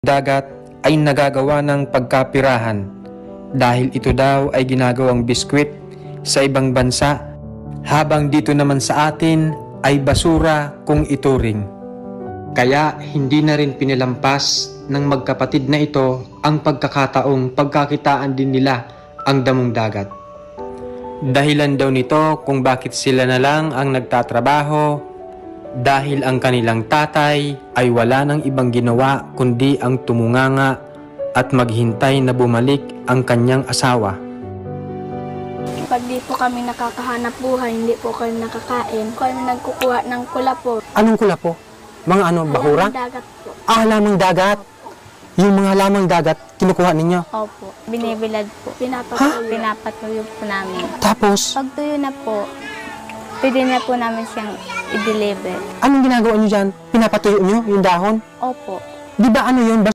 dagat ay nagagawa ng pagkapirahan dahil ito daw ay ginagawang biskwit sa ibang bansa, habang dito naman sa atin ay basura kung ituring. Kaya hindi na rin pinilampas ng magkapatid na ito ang pagkakataong pagkakitaan din nila ang damong dagat. Dahilan daw nito kung bakit sila na lang ang nagtatrabaho dahil ang kanilang tatay ay wala ng ibang ginawa kundi ang tumunganga at maghintay na bumalik ang kanyang asawa. Pag di po kami nakakahanap buhay, hindi po kami nakakain. Kami nagkukuha ng kulapo. Anong kulapo? Mga ano, bahura? Halamang dagat po. Lamang dagat. Yung mga lamang dagat, kinukuha ninyo. Opo, binibilad po. Pinapatuyo po namin. Tapos, Pag tuyo na po, pwede na po namin siyang i-deliver. anong ginagawa nyo dyan? Pinapatuyo nyo yung dahon? Opo. Di ba ano yun?